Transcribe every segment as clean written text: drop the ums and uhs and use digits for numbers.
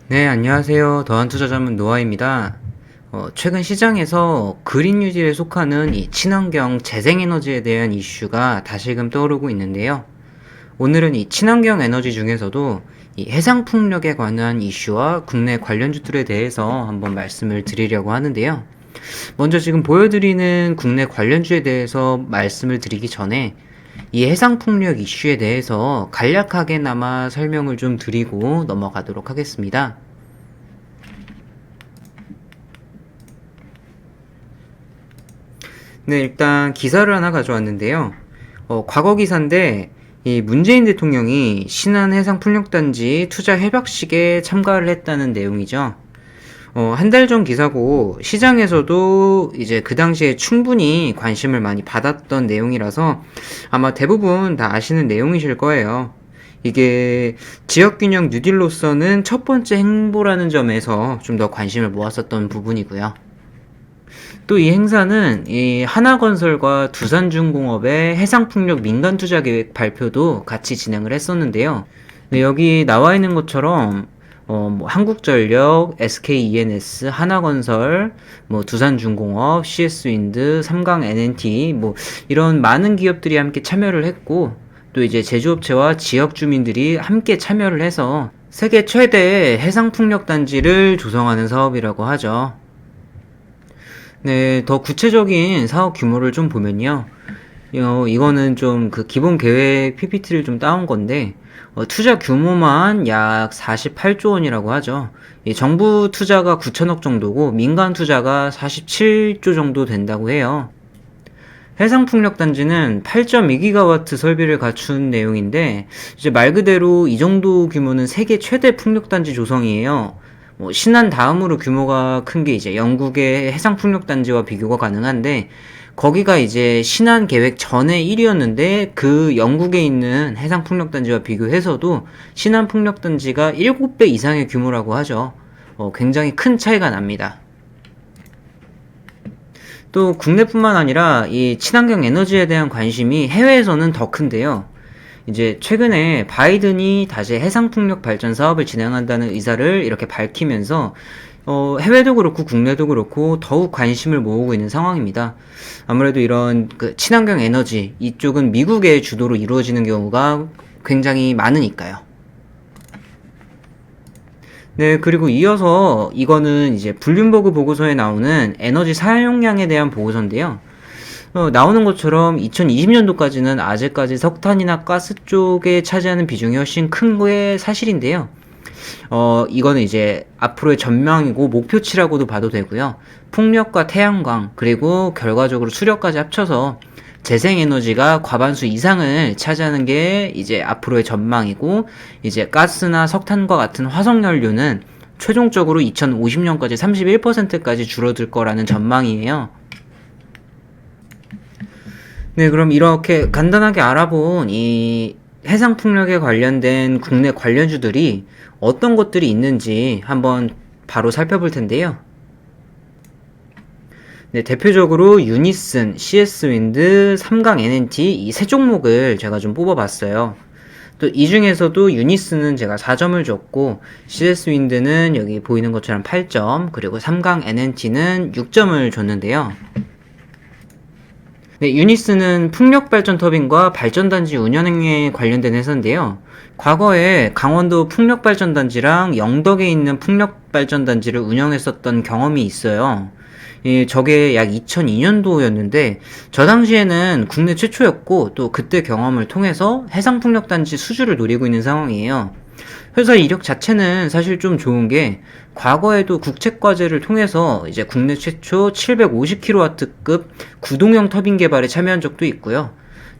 네, 안녕하세요. 더한투자자문 노아입니다. 최근 시장에서 그린 뉴딜에 속하는 이 친환경 재생에너지에 대한 이슈가 다시금 떠오르고 있는데요. 오늘은 이 친환경 에너지 중에서도 이 해상풍력에 관한 이슈와 국내 관련주들에 대해서 한번 말씀을 드리려고 하는데요. 먼저 지금 보여드리는 국내 관련주에 대해서 말씀을 드리기 전에 이 해상풍력 이슈에 대해서 간략하게나마 설명을 좀 드리고 넘어가도록 하겠습니다. 네, 일단 기사를 하나 가져왔는데요. 과거 기사인데 이 문재인 대통령이 신한해상풍력단지 투자 협약식에 참가를 했다는 내용이죠. 한 달 전 기사고 시장에서도 이제 그 당시에 충분히 관심을 많이 받았던 내용이라서 아마 대부분 다 아시는 내용이실 거예요. 이게 지역균형 뉴딜로서는 첫 번째 행보라는 점에서 좀 더 관심을 모았었던 부분이고요. 또 이 행사는 이 하나건설과 두산중공업의 해상풍력 민간투자계획 발표도 같이 진행을 했었는데요. 네, 여기 나와 있는 것처럼 뭐 한국전력, SKENS, 하나건설, 뭐 두산중공업, CS윈드, 삼강NNT 뭐 이런 많은 기업들이 함께 참여를 했고, 또 이제 제조업체와 지역 주민들이 함께 참여를 해서 세계 최대의 해상풍력 단지를 조성하는 사업이라고 하죠. 네, 더 구체적인 사업 규모를 좀 보면요. 이거는 좀 그 기본 계획 PPT를 좀 따온 건데, 투자 규모만 약 48조 원이라고 하죠. 이 정부 투자가 9천억 정도고, 민간 투자가 47조 정도 된다고 해요. 해상풍력단지는 8.2기가와트 설비를 갖춘 내용인데, 이제 말 그대로 이 정도 규모는 세계 최대 풍력단지 조성이에요. 신한 다음으로 규모가 큰 게 이제 영국의 해상풍력단지와 비교가 가능한데, 거기가 이제 신한 계획 전에 1위였는데, 그 영국에 있는 해상풍력단지와 비교해서도 신한 풍력단지가 7배 이상의 규모라고 하죠. 굉장히 큰 차이가 납니다. 또 국내뿐만 아니라 이 친환경 에너지에 대한 관심이 해외에서는 더 큰데요. 이제 최근에 바이든이 다시 해상풍력 발전 사업을 진행한다는 의사를 이렇게 밝히면서 해외도 그렇고 국내도 그렇고 더욱 관심을 모으고 있는 상황입니다. 아무래도 이런 그 친환경 에너지 이쪽은 미국의 주도로 이루어지는 경우가 굉장히 많으니까요. 네, 그리고 이어서 이거는 이제 블룸버그 보고서에 나오는 에너지 사용량에 대한 보고서인데요. 나오는 것처럼 2020년도까지는 아직까지 석탄이나 가스 쪽에 차지하는 비중이 훨씬 큰 게 사실인데요. 이거는 이제 앞으로의 전망이고 목표치라고도 봐도 되고요. 풍력과 태양광, 그리고 결과적으로 수력까지 합쳐서 재생에너지가 과반수 이상을 차지하는 게 이제 앞으로의 전망이고, 이제 가스나 석탄과 같은 화석연료는 최종적으로 2050년까지 31%까지 줄어들 거라는 전망이에요. 네, 그럼 이렇게 간단하게 알아본 이 해상풍력에 관련된 국내 관련주들이 어떤 것들이 있는지 한번 바로 살펴볼 텐데요. 네, 대표적으로 유니슨, CS윈드, 삼강NNT 이 세 종목을 제가 좀 뽑아봤어요. 또 이 중에서도 유니스는 제가 4점을 줬고, CS윈드는 여기 보이는 것처럼 8점, 그리고 삼강NNT는 6점을 줬는데요. 네, 유니스는 풍력발전 터빈과 발전단지 운영에 관련된 회사인데요. 과거에 강원도 풍력발전단지랑 영덕에 있는 풍력발전단지를 운영했었던 경험이 있어요. 저게 약 2002년도였는데, 저 당시에는 국내 최초였고, 또 그때 경험을 통해서 해상풍력단지 수주를 노리고 있는 상황이에요. 회사 이력 자체는 사실 좀 좋은 게, 과거에도 국책과제를 통해서 이제 국내 최초 750kW급 구동형 터빈 개발에 참여한 적도 있고요.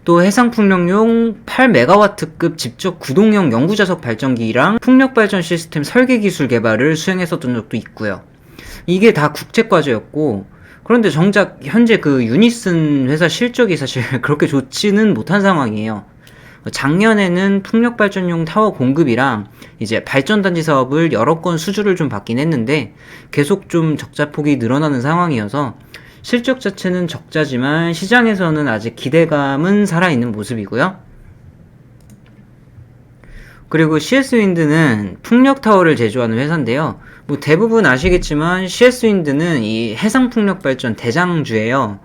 또 해상풍력용 8MW급 직접 구동형 영구자석 발전기랑 풍력발전 시스템 설계 기술 개발을 수행했었던 적도 있고요. 이게 다 국책과제였고, 그런데 정작 현재 그 유니슨 회사 실적이 사실 그렇게 좋지는 못한 상황이에요. 작년에는 풍력발전용 타워 공급이랑 이제 발전단지 사업을 여러 건 수주를 좀 받긴 했는데, 계속 좀 적자폭이 늘어나는 상황이어서 실적 자체는 적자지만 시장에서는 아직 기대감은 살아있는 모습이고요. 그리고 CS윈드는 풍력타워를 제조하는 회사인데요. 뭐 대부분 아시겠지만 CS윈드는 이 해상풍력발전 대장주예요.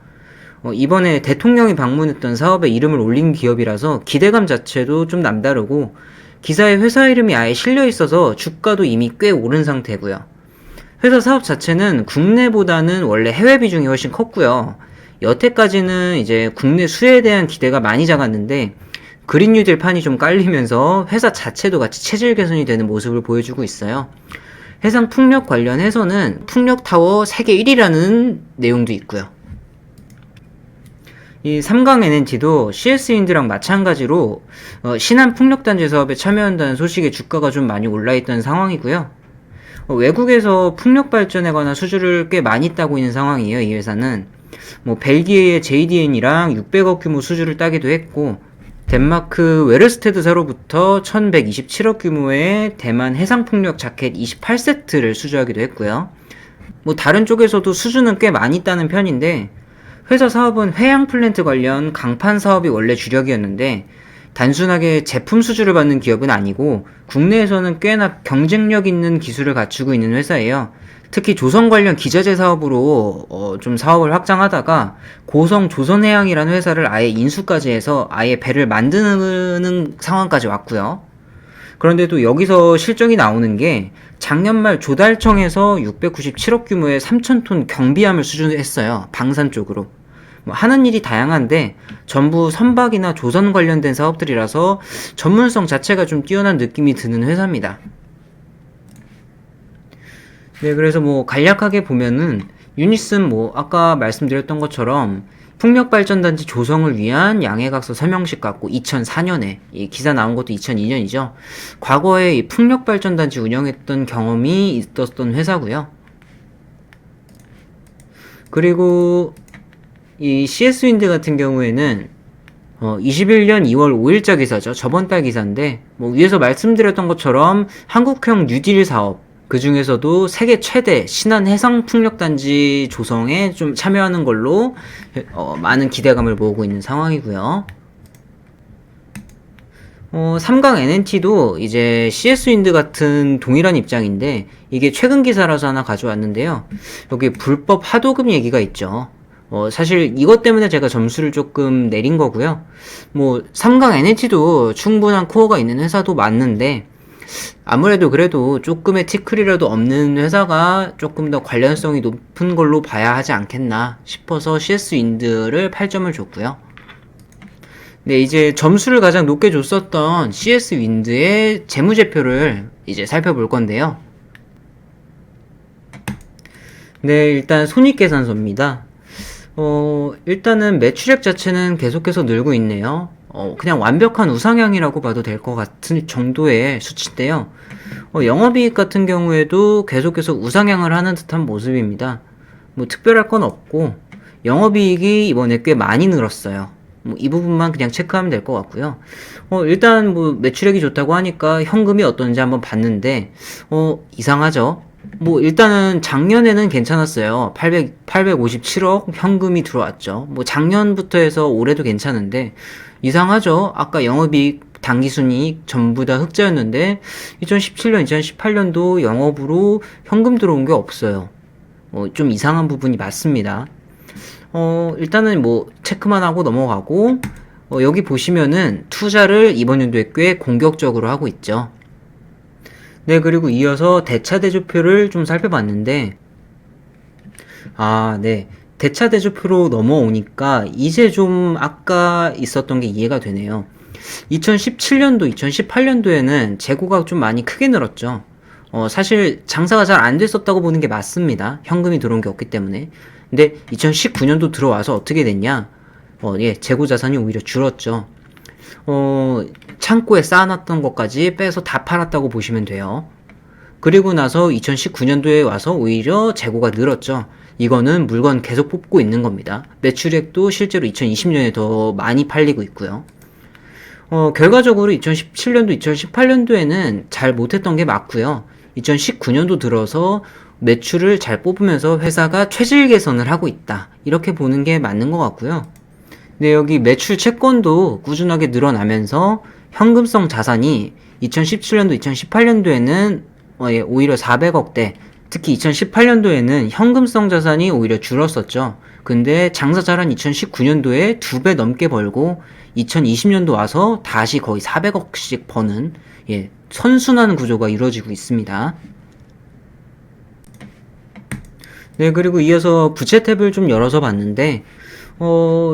이번에 대통령이 방문했던 사업에 이름을 올린 기업이라서 기대감 자체도 좀 남다르고 기사에 회사 이름이 아예 실려 있어서 주가도 이미 꽤 오른 상태고요. 회사 사업 자체는 국내보다는 원래 해외 비중이 훨씬 컸고요. 여태까지는 이제 국내 수혜에 대한 기대가 많이 작았는데 그린 뉴딜 판이 좀 깔리면서 회사 자체도 같이 체질 개선이 되는 모습을 보여주고 있어요. 해상 풍력 관련해서는 풍력타워 세계 1위라는 내용도 있고요. 이 삼강 NNT도 CS윈드랑 마찬가지로 신한 풍력단지 사업에 참여한다는 소식에 주가가 좀 많이 올라있던 상황이고요. 외국에서 풍력발전에 관한 수주를 꽤 많이 따고 있는 상황이에요. 이 회사는 뭐 벨기에의 JDN이랑 600억 규모 수주를 따기도 했고 덴마크 웨르스테드사로부터 1127억 규모의 대만 해상풍력 자켓 28세트를 수주하기도 했고요. 뭐 다른 쪽에서도 수주는 꽤 많이 따는 편인데 회사 사업은 해양 플랜트 관련 강판 사업이 원래 주력이었는데 단순하게 제품 수주를 받는 기업은 아니고 국내에서는 꽤나 경쟁력 있는 기술을 갖추고 있는 회사예요. 특히 조선 관련 기자재 사업으로 좀 사업을 확장하다가 고성 조선해양이라는 회사를 아예 인수까지 해서 아예 배를 만드는 상황까지 왔고요. 그런데도 여기서 실적이 나오는 게 작년 말 조달청에서 697억 규모의 3,000톤 경비함을 수주했어요. 방산 쪽으로. 뭐 하는 일이 다양한데 전부 선박이나 조선 관련된 사업들이라서 전문성 자체가 좀 뛰어난 느낌이 드는 회사입니다. 네, 그래서 뭐 간략하게 보면은 유닛은 뭐 아까 말씀드렸던 것처럼 풍력발전단지 조성을 위한 양해각서 설명식 같고 2004년에 이 기사 나온 것도 2002년이죠. 과거에 이 풍력발전단지 운영했던 경험이 있었던 회사고요. 그리고 이 CS윈드 같은 경우에는 21년 2월 5일자 기사죠. 저번 달 기사인데 뭐 위에서 말씀드렸던 것처럼 한국형 뉴딜 사업 그 중에서도 세계 최대 신한 해상 풍력단지 조성에 좀 참여하는 걸로 많은 기대감을 모으고 있는 상황이고요. 삼강 NNT도 이제 CS윈드 같은 동일한 입장인데 이게 최근 기사라서 하나 가져왔는데요. 여기 불법 하도급 얘기가 있죠. 사실 이것 때문에 제가 점수를 조금 내린 거고요. 뭐 삼강 NNT도 충분한 코어가 있는 회사도 맞는데 아무래도 그래도 조금의 티끌이라도 없는 회사가 조금 더 관련성이 높은 걸로 봐야 하지 않겠나 싶어서 CS윈드를 8점을 줬고요. 네, 이제 점수를 가장 높게 줬었던 CS윈드의 재무제표를 이제 살펴볼 건데요. 네, 일단 손익계산서입니다. 일단은 매출액 자체는 계속해서 늘고 있네요. 그냥 완벽한 우상향이라고 봐도 될 것 같은 정도의 수치인데요. 영업이익 같은 경우에도 계속해서 우상향을 하는 듯한 모습입니다. 뭐 특별할 건 없고 영업이익이 이번에 꽤 많이 늘었어요. 뭐 이 부분만 그냥 체크하면 될 것 같고요. 일단 뭐 매출액이 좋다고 하니까 현금이 어떤지 한번 봤는데 이상하죠. 뭐 일단은 작년에는 괜찮았어요. 857억 현금이 들어왔죠. 뭐 작년부터 해서 올해도 괜찮은데 이상하죠. 아까 영업이익 당기순이익 전부 다 흑자였는데 2017년, 2018년도 영업으로 현금 들어온 게 없어요. 좀 이상한 부분이 맞습니다. 일단은 뭐 체크만 하고 넘어가고 여기 보시면은 투자를 이번 연도에 꽤 공격적으로 하고 있죠. 네, 그리고 이어서 대차대조표를 좀 살펴봤는데 네. 대차대조표로 넘어오니까 이제 좀 아까 있었던 게 이해가 되네요. 2017년도, 2018년도에는 재고가 좀 많이 크게 늘었죠. 사실 장사가 잘 안 됐었다고 보는 게 맞습니다. 현금이 들어온 게 없기 때문에. 근데 2019년도 들어와서 어떻게 됐냐? 재고 자산이 오히려 줄었죠. 창고에 쌓아놨던 것까지 빼서 다 팔았다고 보시면 돼요. 그리고 나서 2019년도에 와서 오히려 재고가 늘었죠. 이거는 물건 계속 뽑고 있는 겁니다. 매출액도 실제로 2020년에 더 많이 팔리고 있고요. 결과적으로 2017년도, 2018년도에는 잘 못했던 게 맞고요. 2019년도 들어서 매출을 잘 뽑으면서 회사가 체질 개선을 하고 있다. 이렇게 보는 게 맞는 것 같고요. 네, 여기 매출 채권도 꾸준하게 늘어나면서 현금성 자산이 2017년도, 2018년도에는 오히려 400억대, 특히 2018년도에는 현금성 자산이 오히려 줄었었죠. 근데 장사 잘한 2019년도에 2배 넘게 벌고 2020년도 와서 다시 거의 400억씩 버는 선순환 구조가 이루어지고 있습니다. 네, 그리고 이어서 부채 탭을 좀 열어서 봤는데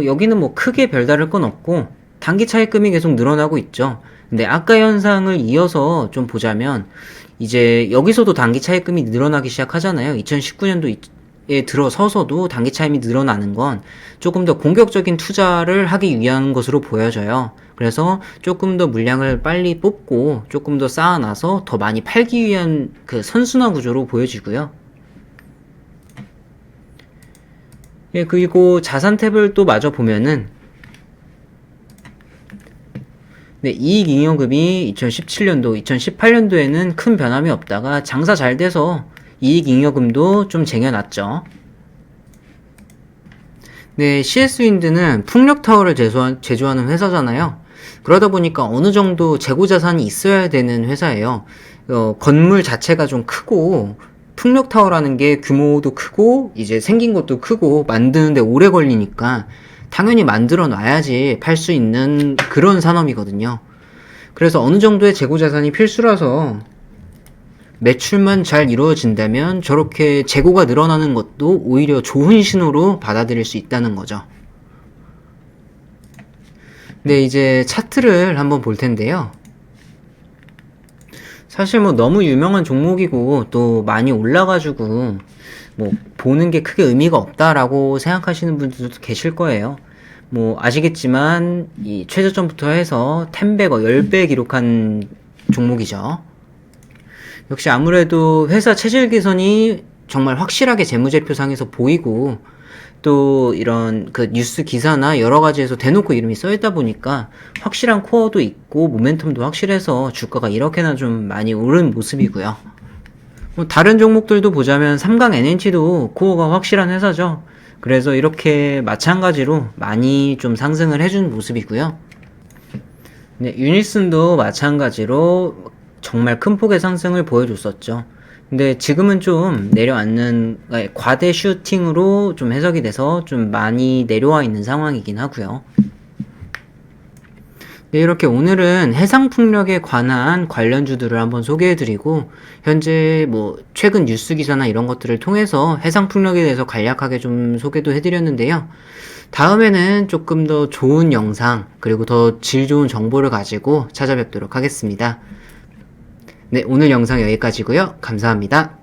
여기는 뭐 크게 별다를 건 없고 단기 차입금이 계속 늘어나고 있죠. 근데 아까 현상을 이어서 좀 보자면 이제 여기서도 단기 차입금이 늘어나기 시작하잖아요. 2019년도에 들어서서도 단기 차입이 늘어나는 건 조금 더 공격적인 투자를 하기 위한 것으로 보여져요. 그래서 조금 더 물량을 빨리 뽑고 조금 더 쌓아놔서 더 많이 팔기 위한 그 선순환 구조로 보여지고요. 그리고 자산 탭을 또 마저 보면은 이익잉여금이 2017년도, 2018년도에는 큰 변함이 없다가 장사 잘 돼서 이익잉여금도 좀 쟁여놨죠. 네, CS윈드는 풍력타워를 제조하는 회사잖아요. 그러다 보니까 어느 정도 재고자산이 있어야 되는 회사예요. 건물 자체가 좀 크고 풍력타워라는 게 규모도 크고 이제 생긴 것도 크고 만드는데 오래 걸리니까 당연히 만들어 놔야지 팔 수 있는 그런 산업이거든요. 그래서 어느 정도의 재고자산이 필수라서 매출만 잘 이루어진다면 저렇게 재고가 늘어나는 것도 오히려 좋은 신호로 받아들일 수 있다는 거죠. 네, 이제 차트를 한번 볼 텐데요. 사실 뭐 너무 유명한 종목이고 또 많이 올라가지고 뭐 보는 게 크게 의미가 없다라고 생각하시는 분들도 계실 거예요. 뭐 아시겠지만 이 최저점부터 해서 10배, 10배 기록한 종목이죠. 역시 아무래도 회사 체질 개선이 정말 확실하게 재무제표상에서 보이고 또 이런 그 뉴스 기사나 여러 가지에서 대놓고 이름이 써있다 보니까 확실한 코어도 있고 모멘텀도 확실해서 주가가 이렇게나 좀 많이 오른 모습이고요. 뭐 다른 종목들도 보자면 삼강 NNT도 코어가 확실한 회사죠. 그래서 이렇게 마찬가지로 많이 좀 상승을 해준 모습이고요. 네, 유니슨도 마찬가지로 정말 큰 폭의 상승을 보여줬었죠. 근데 지금은 좀 내려앉는 과대 슈팅으로 좀 해석이 돼서 좀 많이 내려와 있는 상황이긴 하고요. 네, 이렇게 오늘은 해상풍력에 관한 관련주들을 한번 소개해드리고 현재 뭐 최근 뉴스 기사나 이런 것들을 통해서 해상풍력에 대해서 간략하게 좀 소개도 해드렸는데요. 다음에는 조금 더 좋은 영상 그리고 더 질 좋은 정보를 가지고 찾아뵙도록 하겠습니다. 네, 오늘 영상 여기까지고요. 감사합니다.